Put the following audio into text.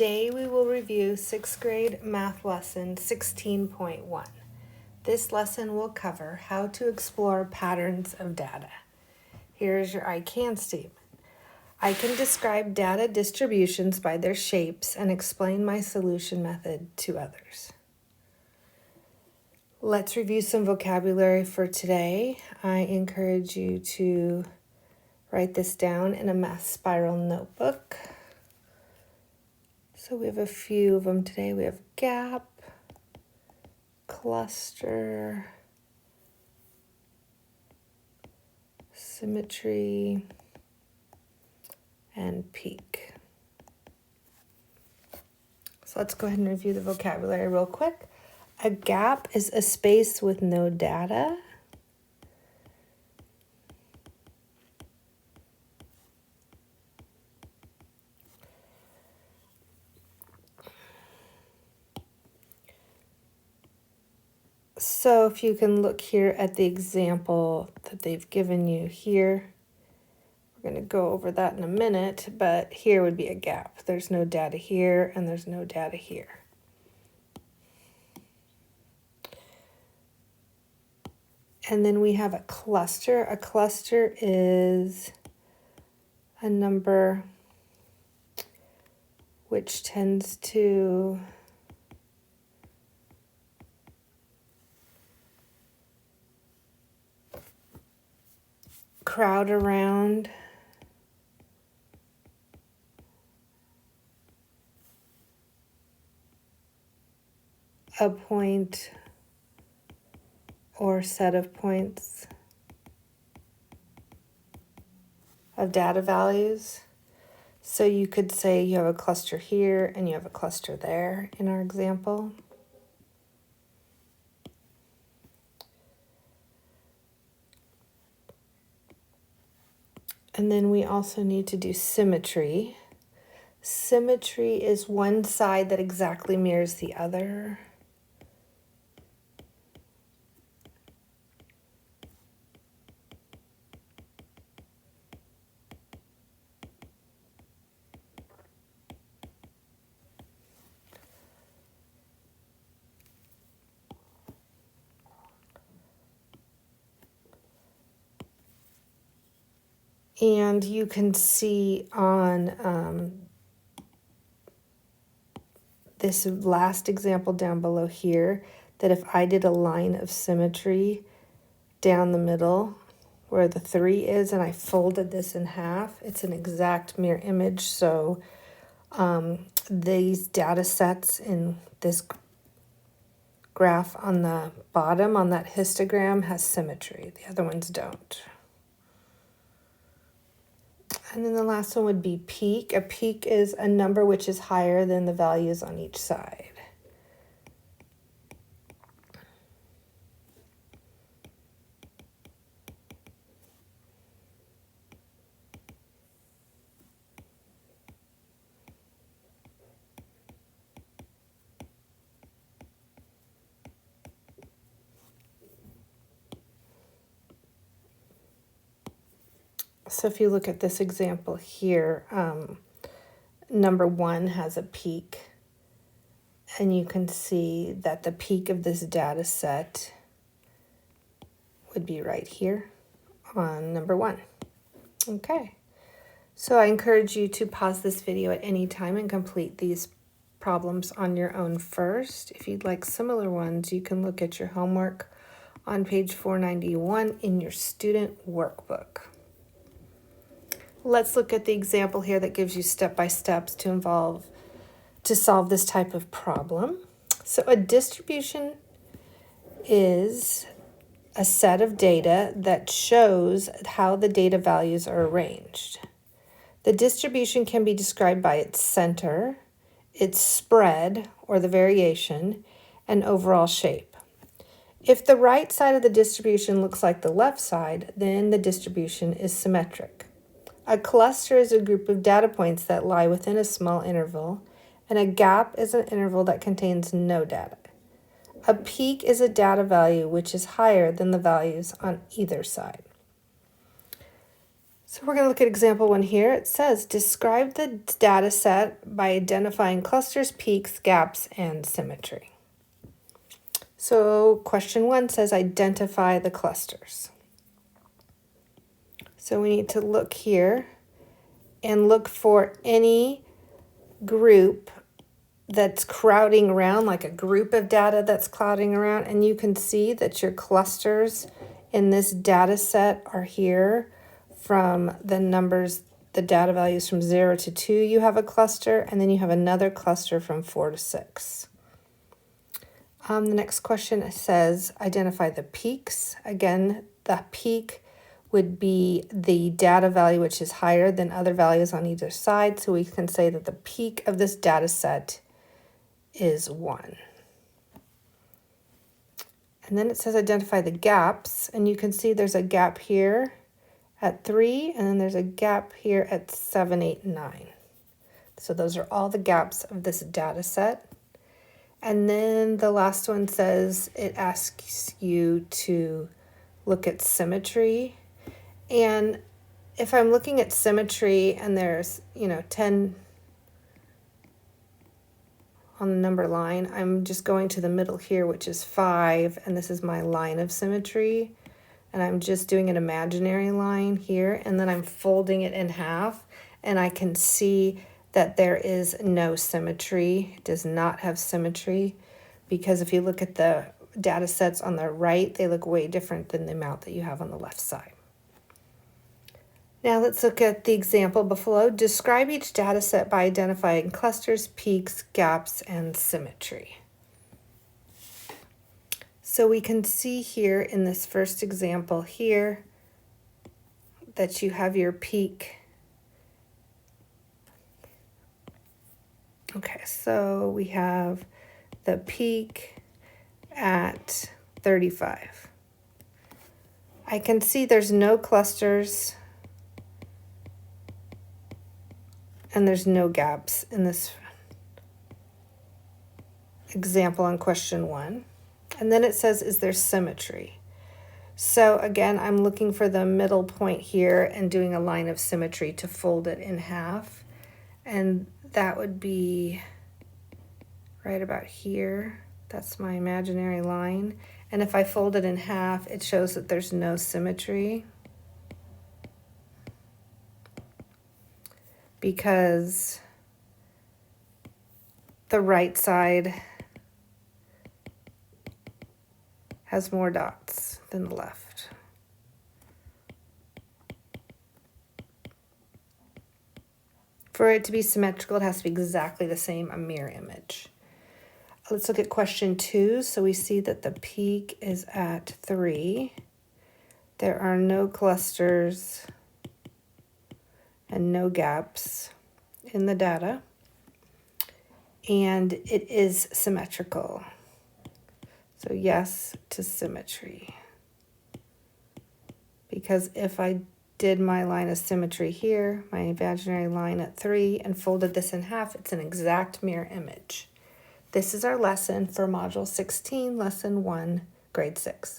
Today we will review 6th grade math lesson 16.1. This lesson will cover how to explore patterns of data. Here's your I can statement. I can describe data distributions by their shapes and explain my solution method to others. Let's review some vocabulary for today. I encourage you to write this down in a math spiral notebook. So we have a few of them today. We have gap, cluster, symmetry, and peak. So let's go ahead and review the vocabulary real quick. A gap is a space with no data. So if you can look here at the example that they've given you here, we're going to go over that in a minute, but here would be a gap. There's no data here and there's no data here. And then we have a cluster. A cluster is a number which tends to crowd around a point or set of points of data values. So you could say you have a cluster here and you have a cluster there in our example. And then we also need to do symmetry. Symmetry is one side that exactly mirrors the other. And you can see on this last example down below here that if I did a line of symmetry down the middle where the 3 is and I folded this in half, it's an exact mirror image. So these data sets in this graph on the bottom on that histogram has symmetry. The other ones don't. And then the last one would be peak. A peak is a number which is higher than the values on each side. So if you look at this example here, number 1 has a peak, and you can see that the peak of this data set would be right here on number 1. Okay, so I encourage you to pause this video at any time and complete these problems on your own first. If you'd like similar ones, you can look at your homework on page 491 in your student workbook. Let's look at the example here that gives you step-by-steps to solve this type of problem. So a distribution is a set of data that shows how the data values are arranged. The distribution can be described by its center, its spread or the variation, and overall shape. If the right side of the distribution looks like the left side, then the distribution is symmetric. A cluster is a group of data points that lie within a small interval, and a gap is an interval that contains no data. A peak is a data value which is higher than the values on either side. So we're going to look at example 1 here. It says, describe the data set by identifying clusters, peaks, gaps, and symmetry. So question 1 says, identify the clusters. So we need to look here and look for any group that's crowding around, like a group of data that's crowding around, and you can see that your clusters in this data set are here from the numbers, the data values from 0 to 2, you have a cluster, and then you have another cluster from 4 to 6. The next question says, identify the peaks. Again, the peak would be the data value which is higher than other values on either side, so we can say that the peak of this data set is 1. And then it says identify the gaps, and you can see there's a gap here at 3, and then there's a gap here at 7, 8, 9. So those are all the gaps of this data set. And then the last one says it asks you to look at symmetry. And if I'm looking at symmetry and there's, 10 on the number line, I'm just going to the middle here, which is 5, and this is my line of symmetry. And I'm just doing an imaginary line here, and then I'm folding it in half, and I can see that there is no symmetry. It does not have symmetry, because if you look at the data sets on the right, they look way different than the amount that you have on the left side. Now let's look at the example below. Describe each data set by identifying clusters, peaks, gaps, and symmetry. So we can see here in this first example here that you have your peak. Okay, so we have the peak at 35. I can see there's no clusters and there's no gaps in this example on question 1. And then it says, is there symmetry? So again, I'm looking for the middle point here and doing a line of symmetry to fold it in half. And that would be right about here. That's my imaginary line. And if I fold it in half, it shows that there's no symmetry, because the right side has more dots than the left. For it to be symmetrical, it has to be exactly the same, a mirror image. Let's look at question 2. So we see that the peak is at 3. There are no clusters and no gaps in the data. And it is symmetrical. So yes to symmetry. Because if I did my line of symmetry here, my imaginary line at 3, and folded this in half, it's an exact mirror image. This is our lesson for Module 16, Lesson 1, Grade 6.